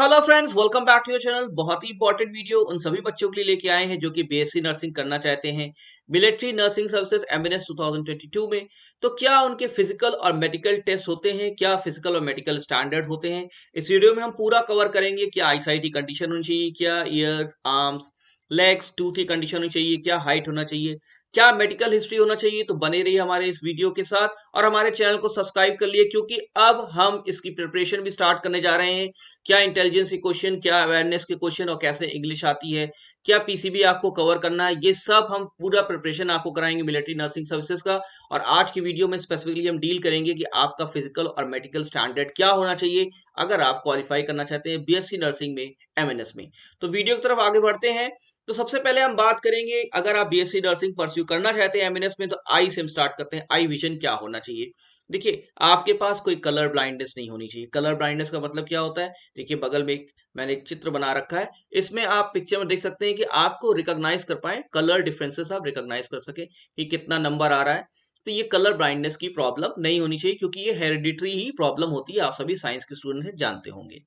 Hello friends, welcome back to your channel. बहुत ही important video उन सभी बच्चों के लिए लेके आए हैं जो कि बीएससी नर्सिंग करना चाहते हैं मिलिट्री नर्सिंग सर्विसेज एमएनएस 2022 में। तो क्या उनके फिजिकल और मेडिकल टेस्ट होते हैं, क्या फिजिकल और मेडिकल स्टैंडर्ड्स होते हैं, इस वीडियो में हम पूरा कवर करेंगे। क्या आईसाइट की कंडीशन होनी चाहिए, क्या ईयर्स, आर्म्स, लेग्स, टूथ की कंडीशन होनी चाहिए, क्या हाइट होना चाहिए, क्या मेडिकल हिस्ट्री होना चाहिए। तो बने रहिए हमारे इस वीडियो के साथ और हमारे चैनल को सब्सक्राइब कर लिए, क्योंकि अब हम इसकी प्रिपरेशन भी स्टार्ट करने जा रहे हैं। क्या इंटेलिजेंस के क्वेश्चन, क्या अवेयरनेस के क्वेश्चन और कैसे इंग्लिश आती है, क्या पीसीबी आपको कवर करना है, ये सब हम पूरा प्रिपरेशन आपको कराएंगे मिलिट्री नर्सिंग सर्विसेज का। और आज की वीडियो में स्पेसिफिकली हम डील करेंगे कि आपका फिजिकल और मेडिकल स्टैंडर्ड क्या होना चाहिए अगर आप क्वालिफाई करना चाहते हैं बीएससी नर्सिंग में, एमएनएस में। तो वीडियो की तरफ आगे बढ़ते हैं। तो सबसे पहले हम बात करेंगे, अगर आप बीएससी नर्सिंग परस्यू करना चाहते हैं एमएनएस में, तो आई से हम स्टार्ट करते हैं। आई विजन क्या होना चाहिए। देखिए, आपके पास कोई कलर ब्लाइंडनेस नहीं होनी चाहिए। कलर ब्लाइंडनेस का मतलब क्या होता है, देखिए बगल में मैंने एक चित्र बना रखा है, इसमें आप पिक्चर में देख सकते हैं कि आपको रिकॉग्नाइज कर पाए, कलर डिफरेंसेस आप रिकॉग्नाइज कर सके कि कितना नंबर आ रहा है। तो ये कलर ब्लाइंडनेस की प्रॉब्लम नहीं होनी चाहिए, क्योंकि ये हेरिडिटरी ही प्रॉब्लम होती है, आप सभी साइंस के स्टूडेंट हैं, जानते होंगे।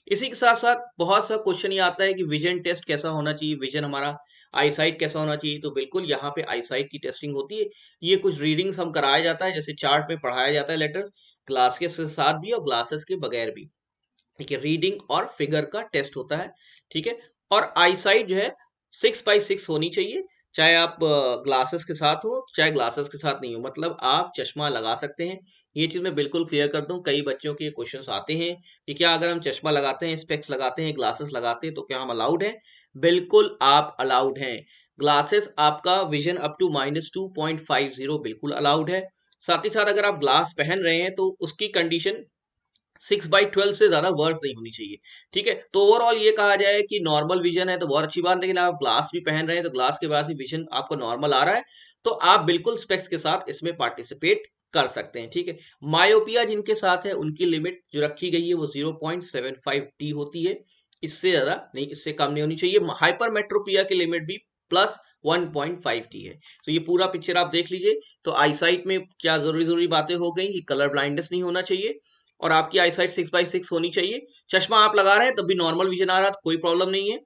इसी के साथ साथ बहुत सा क्वेश्चन ये आता है कि विजन टेस्ट कैसा होना चाहिए, विजन हमारा आईसाइट कैसा होना चाहिए। तो बिल्कुल यहाँ पे आईसाइट की टेस्टिंग होती है। ये कुछ रीडिंग्स हम कराया जाता है, जैसे चार्ट में पढ़ाया जाता है लेटर्स, ग्लास के साथ भी और ग्लासेस के बगैर भी। ठीक है, रीडिंग और फिगर का टेस्ट होता है। ठीक है, और आईसाइट जो है 6x6 होनी चाहिए, चाहे आप ग्लासेस के साथ हो चाहे ग्लासेस के साथ नहीं हो, मतलब आप चश्मा लगा सकते हैं। ये चीज मैं बिल्कुल क्लियर कर दूं, कई बच्चों के क्वेश्चंस आते हैं कि क्या अगर हम चश्मा लगाते हैं, स्पेक्स लगाते हैं, ग्लासेस लगाते हैं, तो क्या हम अलाउड हैं। बिल्कुल आप अलाउड हैं। ग्लासेस आपका विजन अप टू -2.50 बिल्कुल अलाउड है। साथ ही साथ अगर आप ग्लास पहन रहे हैं तो उसकी कंडीशन 6/12 से ज्यादा वर्स नहीं होनी चाहिए। ठीक है, तो ओवरऑल ये कहा जाए कि नॉर्मल विजन है तो बहुत अच्छी बात, लेकिन आप ग्लास भी पहन रहे हैं तो ग्लास के बाद भी विजन आपको नॉर्मल आ रहा है, तो आप बिल्कुल स्पेक्स के साथ इसमें पार्टिसिपेट कर सकते हैं। ठीक है, मायोपिया जिनके साथ है उनकी लिमिट जो रखी गई है वो 0.75 डी होती है, इससे ज्यादा नहीं, इससे कम नहीं होनी चाहिए। हाइपरमेट्रोपिया की लिमिट भी +1.5 डी है। तो ये पूरा पिक्चर आप देख लीजिए। तो आईसाइट में क्या जरूरी जरूरी बातें हो गई कि कलर ब्लाइंडनेस नहीं होना चाहिए और आपकी आईसाइट 6x6 होनी चाहिए। चश्मा आप लगा रहे हैं तब भी नॉर्मल विजन आ रहा है तो कोई प्रॉब्लम नहीं है।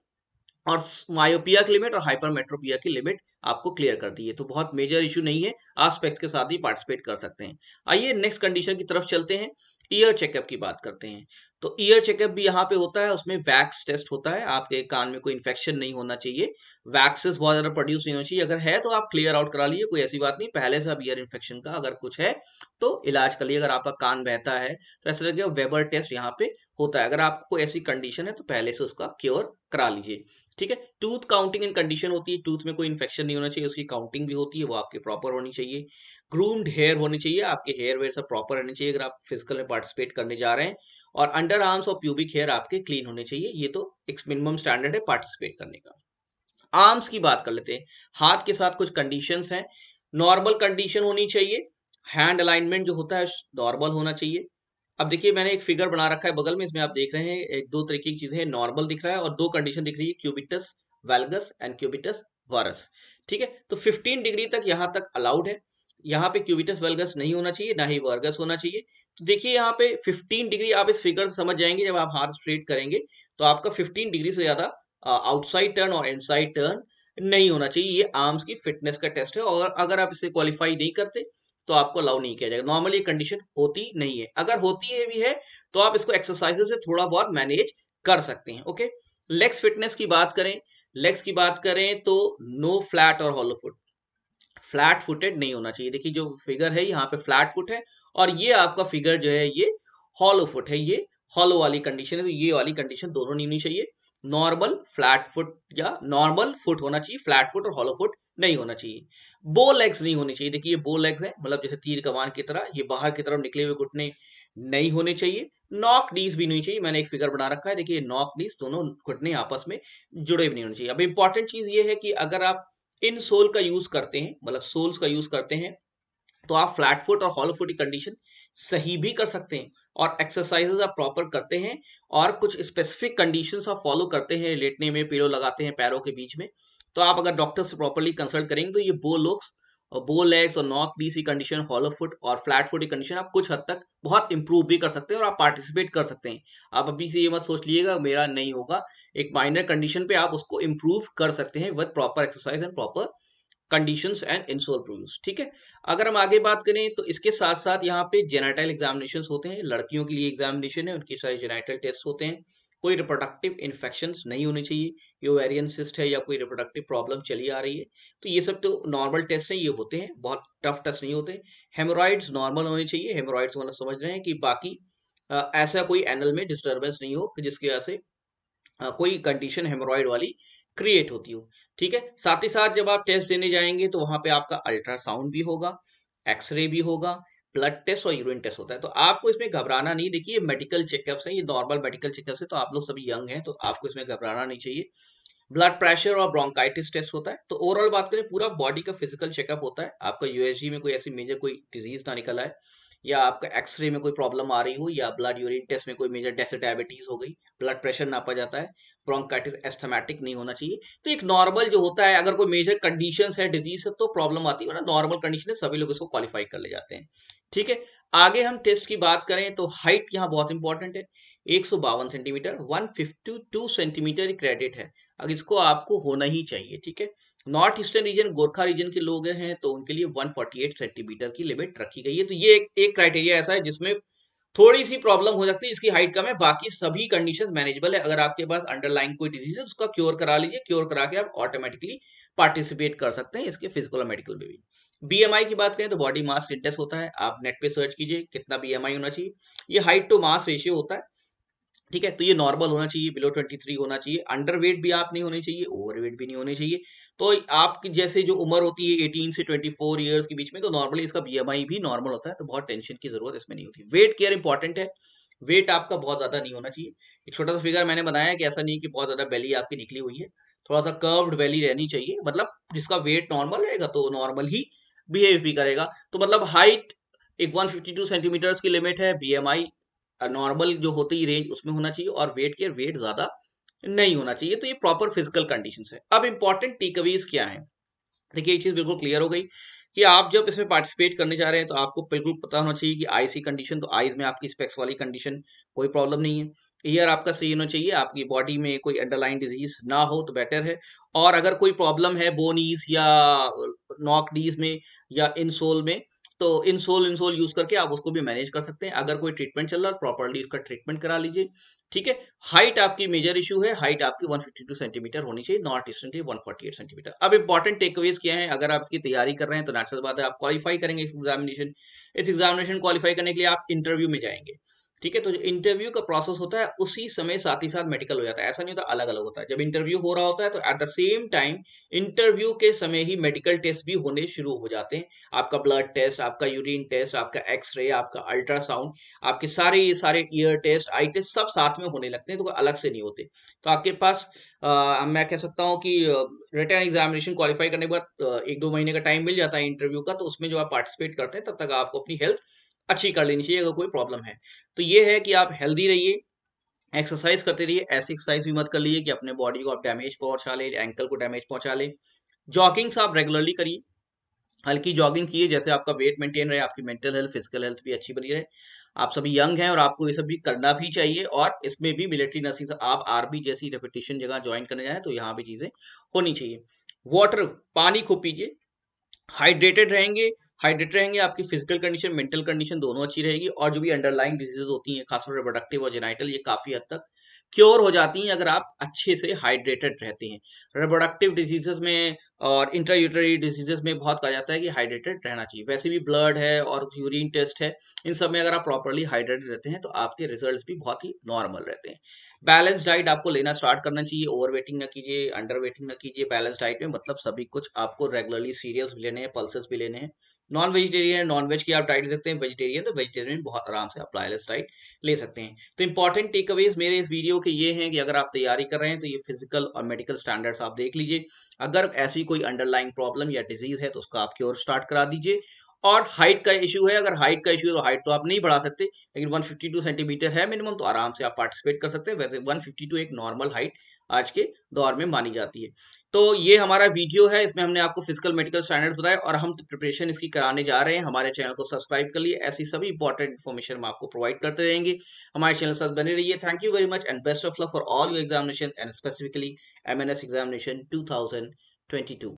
और मायोपिया की लिमिट और हाइपरमेट्रोपिया की लिमिट आपको क्लियर कर दी है, तो बहुत मेजर इशू नहीं है, आप स्पेक्स के साथ ही पार्टिसिपेट कर सकते हैं। आइए नेक्स्ट कंडीशन की तरफ चलते हैं, ईयर चेकअप की बात करते हैं। तो ईयर चेकअप भी यहाँ पे होता है, उसमें वैक्स टेस्ट होता है, आपके कान में कोई इन्फेक्शन नहीं होना चाहिए, वैक्सेस बहुत ज्यादा प्रोड्यूस नहीं होना चाहिए, अगर है तो आप क्लियर आउट करा लीजिए, कोई ऐसी बात नहीं। पहले से आप ईयर इन्फेक्शन का अगर कुछ है तो इलाज कर लीजिए। अगर आपका कान बहता है तो ऐसा लगे वेबर टेस्ट यहाँ पे होता है, अगर आपको कोई ऐसी कंडीशन है तो पहले से उसका क्योर करा लीजिए। ठीक है, टूथ काउंटिंग इन कंडीशन होती है, टूथ में कोई इन्फेक्शन नहीं होना चाहिए, उसकी काउंटिंग भी होती है, वो आपके प्रॉपर होनी चाहिए। ग्रूम्ड हेयर होनी चाहिए, आपके हेयर वेयर सब प्रॉपर रहने चाहिए अगर आप फिजिकल में पार्टिसिपेट करने जा रहे हैं। और अंडर आर्म्स और प्यूबिक हेयर आपके क्लीन होने चाहिए, ये तो एक मिनिमम स्टैंडर्ड है पार्टिसिपेट करने का। आर्म्स की बात कर लेते हैं, हाथ के साथ कुछ कंडीशंस हैं। नॉर्मल कंडीशन होनी चाहिए, हैंड अलाइनमेंट जो होता है नॉर्मल होना चाहिए। अब देखिए मैंने एक फिगर बना रखा है बगल में, इसमें आप देख रहे हैं एक दो तरीके की चीजें हैं, नॉर्मल दिख रहा है और दो कंडीशन दिख रही है, क्यूबिटस वैल्गस एंड क्यूबिटस वारस। ठीक है, तो 15 डिग्री तक यहाँ तक अलाउड है, यहाँ पे क्यूबिटस वैल्गस नहीं होना चाहिए, ना ही वर्गस होना चाहिए। तो देखिए यहाँ पे 15 डिग्री, आप इस फिगर से समझ जाएंगे जब आप हाथ स्ट्रेट करेंगे तो आपका 15 डिग्री से ज्यादा आउटसाइड टर्न और इनसाइड टर्न नहीं होना चाहिए। ये आर्म्स की फिटनेस का टेस्ट है और अगर आप इसे क्वालिफाई नहीं करते तो आपको अलाउ नहीं किया जाएगा। नॉर्मली कंडीशन होती नहीं है, अगर होती है भी है तो आप इसको एक्सरसाइजेस से थोड़ा बहुत मैनेज कर सकते हैं। ओके, लेग्स फिटनेस की बात करें, लेग्स की बात करें तो नो फ्लैट और हॉलो फुट, फ्लैट फुटेड नहीं होना चाहिए। देखिए जो फिगर है यहाँ पे फ्लैट फुट है और ये आपका फिगर जो है ये हॉलो फुट है, ये हॉलो वाली कंडीशन है, तो ये वाली कंडीशन दोनों नहीं होनी चाहिए। नॉर्मल फ्लैट फुट या नॉर्मल फुट होना चाहिए, फ्लैट फुट और हॉलो फुट नहीं होना चाहिए। बो लेग्स नहीं होनी चाहिए, देखिए ये बो लेग्स है, मतलब जैसे तीर कमान की तरह ये बाहर की तरफ निकले हुए घुटने नहीं होने चाहिए। नॉक नीज भी नहीं चाहिए, मैंने एक फिगर बना रखा है, देखिए नॉक नीज दोनों घुटने आपस में जुड़े भी नहीं होने चाहिए। अब इंपॉर्टेंट चीज ये है कि अगर आप इन सोल का यूज करते हैं, मतलब सोल्स का यूज करते हैं, तो आप फ्लैट फुट और हॉलो फुट की कंडीशन सही भी कर सकते हैं और एक्सरसाइजेस आप प्रॉपर करते हैं और कुछ स्पेसिफिक कंडीशंस आप फॉलो करते हैं, लेटने में पिलो लगाते हैं पैरों के बीच में, तो आप अगर डॉक्टर से प्रॉपरली कंसल्ट करेंगे तो ये बो बो लेग्स और नॉक डी सी कंडीशन, हॉलो फुट और फ्लैट फुट की कंडीशन आप कुछ हद तक बहुत इंप्रूव भी कर सकते हैं और आप पार्टिसिपेट कर सकते हैं। आप अभी से ये मत सोच लीजिएगा मेरा नहीं होगा, एक माइनर कंडीशन पे आप उसको इम्प्रूव कर सकते हैं with proper exercise and proper conditions and insole produce. ठीक है, अगर हम आगे बात करें तो इसके साथ साथ यहाँ पे जेनाइटल एग्जामिनेशन होते हैं, लड़कियों के लिए एग्जामिनेशन है, उनके सारे जेनाइटल टेस्ट होते हैं। कोई रिप्रोडक्टिव इन्फेक्शन नहीं होने चाहिए, ये ओवेरियन सिस्ट है या कोई रिप्रोडक्टिव प्रॉब्लम चली आ रही है, तो ये सब तो नॉर्मल टेस्ट है, ये होते हैं, बहुत टफ टेस्ट नहीं होते। हेमोरॉइड्स नॉर्मल होने चाहिए, हेमोरॉइड्स मतलब समझ रहे हैं कि बाकी ऐसा कोई एनल में डिस्टर्बेंस नहीं हो कि जिसकी वजह से कोई कंडीशन हेमोरॉइड वाली क्रिएट होती हो। ठीक है, साथ ही साथ जब आप टेस्ट देने जाएंगे तो वहां पे आपका अल्ट्रासाउंड भी होगा, एक्सरे भी होगा, ब्लड टेस्ट और यूरिन टेस्ट होता है। तो आपको इसमें घबराना नहीं, देखिए मेडिकल चेकअप्स है, ये नॉर्मल मेडिकल चेकअप्स है, तो आप लोग सभी यंग हैं तो आपको इसमें घबराना नहीं चाहिए। ब्लड प्रेशर और ब्रोंकाइटिस टेस्ट होता है। तो ओवरऑल बात करें पूरा बॉडी का फिजिकल चेकअप होता है, आपका यूएसजी में कोई ऐसी मेजर कोई डिजीज ना निकल आए, या आपका एक्सरे में कोई प्रॉब्लम आ रही हो, या ब्लड यूरिन टेस्ट में कोई मेजर जैसे डायबिटीज हो गई, ब्लड प्रेशर नापा जाता है, ब्रोंकाइटिस एस्थमेटिक नहीं होना चाहिए। तो एक नॉर्मल जो होता है, अगर कोई मेजर कंडीशन है, डिजीज है, तो प्रॉब्लम आती है, वरना नॉर्मल कंडीशन है, सभी लोग इसको क्वालिफाई कर ले जाते हैं। ठीक है, आगे हम टेस्ट की बात करें तो हाइट यहाँ बहुत इंपॉर्टेंट है। 152 सेंटीमीटर, 152 सेंटीमीटर क्रेडिट है, अब इसको आपको होना ही चाहिए। ठीक है, north eastern region Gorkha region के लोग हैं तो उनके लिए 148 सेंटीमीटर की लिमिट रखी गई है। तो ये एक क्राइटेरिया ऐसा है जिसमें थोड़ी सी प्रॉब्लम हो सकती है, इसकी हाइट कम है, बाकी सभी कंडीशंस मैनेजेबल है। अगर आपके पास अंडरलाइन कोई डिजीज है उसका क्योर करा लीजिए, क्योर करा के आप ऑटोमेटिकली पार्टिसिपेट कर सकते हैं इसके फिजिकल और मेडिकल में भी। बीएमआई की बात करें तो बॉडी मास इंडेक्स होता है, आप नेट पे सर्च कीजिए कितना बीएमआई होना चाहिए, ये हाइट टू मास रेशियो होता है। ठीक है, तो ये नॉर्मल होना चाहिए, बिलो 23 होना चाहिए, अंडरवेट भी आप नहीं होने चाहिए, ओवरवेट भी नहीं होने चाहिए। तो आपकी जैसे जो उम्र होती है 18 से 24 ईयर्स के बीच में, तो नॉर्मली इसका बीएमआई भी नॉर्मल होता है, तो बहुत टेंशन की जरूरत इसमें नहीं होती। वेट केयर इंपॉर्टेंट है, वेट आपका बहुत ज्यादा नहीं होना चाहिए। एक छोटा सा फिगर मैंने बनाया कि ऐसा नहीं कि बहुत ज्यादा बेली आपकी निकली हुई है, थोड़ा सा कर्व्ड बेली रहनी चाहिए, मतलब जिसका वेट नॉर्मल रहेगा तो नॉर्मल ही बिहेव भी करेगा। तो मतलब हाइट एक 152 सेंटीमीटर की लिमिट है, बीएमआई नॉर्मल जो होती है रेंज उसमें होना चाहिए, और वेट के वेट ज्यादा नहीं होना चाहिए। तो ये प्रॉपर फिजिकल कंडीशंस है। अब इंपॉर्टेंट टेकअवेज क्या है, देखिए ये चीज बिल्कुल क्लियर हो गई कि आप जब इसमें पार्टिसिपेट करने जा रहे हैं तो आपको बिल्कुल पता होना चाहिए कि आईज की कंडीशन, तो आईज में आपकी स्पेक्स वाली कंडीशन कोई प्रॉब्लम नहीं है। ईयर आपका सही होना चाहिए, आपकी बॉडी में कोई अंडरलाइन डिजीज ना हो तो बेटर है। और अगर कोई प्रॉब्लम है बोनीज या नॉक डीज में या इनसोल में, तो इनसोल इंसोल यूज करके आप उसको भी मैनेज कर सकते हैं। अगर कोई ट्रीटमेंट चल रहा है प्रॉपरली इसका ट्रीटमेंट करा लीजिए। ठीक है, हाइट आपकी मेजर इशू है, हाइट आपकी 152 सेंटीमीटर होनी चाहिए, नॉट रिसेंटली 148 सेंटीमीटर। अब इंपॉर्टेंट टेकअवेज क्या है, अगर आप इसकी तैयारी कर रहे हैं तो नेचुरल बात है आप क्वालिफाई करेंगे इस एग्जामिनेशन क्वालिफाई करने के लिए आप इंटरव्यू में जाएंगे। ठीक है, तो जो इंटरव्यू का प्रोसेस होता है उसी समय साथ ही साथ मेडिकल हो जाता है, ऐसा नहीं होता अलग अलग होता है। जब इंटरव्यू हो रहा होता है तो at the same time interview के समय ही मेडिकल टेस्ट भी होने शुरू हो जाते हैं। आपका ब्लड टेस्ट, आपका यूरिन टेस्ट, आपका एक्सरे, आपका अल्ट्रासाउंड, आपके सारे ईयर टेस्ट, आई टेस्ट सब साथ में होने लगते हैं, तो अलग से नहीं होते। तो आपके पास मैं कह सकता हूँ कि रिटन एग्जामिनेशन क्वालिफाई करने के बाद 1-2 महीने का टाइम मिल जाता है इंटरव्यू का, तो उसमें जो आप पार्टिसिपेट करते हैं तब तक आपको अपनी हेल्थ अच्छी कर लेनी चाहिए अगर कोई प्रॉब्लम है। तो ये है कि आप हेल्दी रहिए, एक्सरसाइज करते रहिए, ऐसी एक्सरसाइज भी मत कर लीजिए कि अपने बॉडी को आप डैमेज पहुंचा ले, एंकल को डैमेज पहुंचा ले। जॉगिंग्स आप रेगुलरली करिए, हल्की जॉगिंग कीजिए, जैसे आपका वेट मेंटेन रहे, आपकी मेंटल हेल्थ फिजिकल हेल्थ भी अच्छी बनी रहे। आप सभी यंग हैं और आपको ये सब भी करना भी चाहिए, और इसमें भी मिलिट्री नर्सिंग आप आर्मी जैसी रेपिटेशन जगह ज्वाइन करने जाए तो यहाँ भी चीजें होनी चाहिए। वाटर, पानी खूब पीजिए, हाइड्रेटेड रहेंगे, आपकी फिजिकल कंडीशन मेंटल कंडीशन दोनों अच्छी रहेगी, और जो भी अंडरलाइंग डिजीजेस होती हैं खासतौर पर रिप्रोडक्टिव और जेनाइटल, ये काफी हद तक क्योर हो जाती हैं अगर आप अच्छे से हाइड्रेटेड रहते हैं। रिप्रोडक्टिव डिजीजेस में और इंट्रायूटरी डिजीजेस में बहुत कहा जाता है कि हाइड्रेटेड रहना चाहिए। वैसे भी ब्लड है और यूरिन टेस्ट है, इन सब में अगर आप प्रॉपरली हाइड्रेटेड रहते हैं तो आपके रिजल्ट्स भी बहुत ही नॉर्मल रहते हैं। बैलेंस डाइट आपको लेना स्टार्ट करना चाहिए, ओवर वेटिंग ना कीजिए, अंडर वेटिंग ना कीजिए। बैलेंस डाइट में मतलब सभी कुछ आपको रेगुलरली सीरियल्स भी लेने हैं, पल्सेस भी लेने हैं। नॉन वेजिटेरियन नॉन वेज की आप डाइट ले सकते हैं, वेजिटेरियन तो वेजिटेरियन बहुत आराम से आप बैलेंस डाइट ले सकते हैं। तो इंपॉर्टेंट टेकअवेज मेरे इस वीडियो के ये हैं कि अगर आप तैयारी कर रहे हैं तो ये फिजिकल और मेडिकल स्टैंडर्ड्स आप देख लीजिए। अगर ऐसी कोई अंडरलाइंग प्रॉब्लम या डिजीज है तो उसका आप क्योर स्टार्ट करा दीजिए, और हाइट का इशू है, अगर हाइट का इशू है तो हाइट तो आप नहीं बढ़ा सकते, लेकिन 152 सेंटीमीटर है मिनिमम, तो आराम से आप पार्टिसिपेट कर सकते हैं। वैसे 152 एक नॉर्मल हाइट आज के दौर में मानी जाती है। तो ये हमारा वीडियो है, इसमें हमने आपको फिजिकल मेडिकल स्टैंडर्ड्स बताए और हम प्रिपरेशन इसकी कराने जा रहे हैं। हमारे चैनल को सब्सक्राइब कर लिए, ऐसी सभी इंपॉर्टेंट इन्फॉर्मेशन हम आपको प्रोवाइड करते रहेंगे। हमारे चैनल के साथ बने रहिए। Thank you very much and best of luck for all your examination and specifically MNS examination 2022।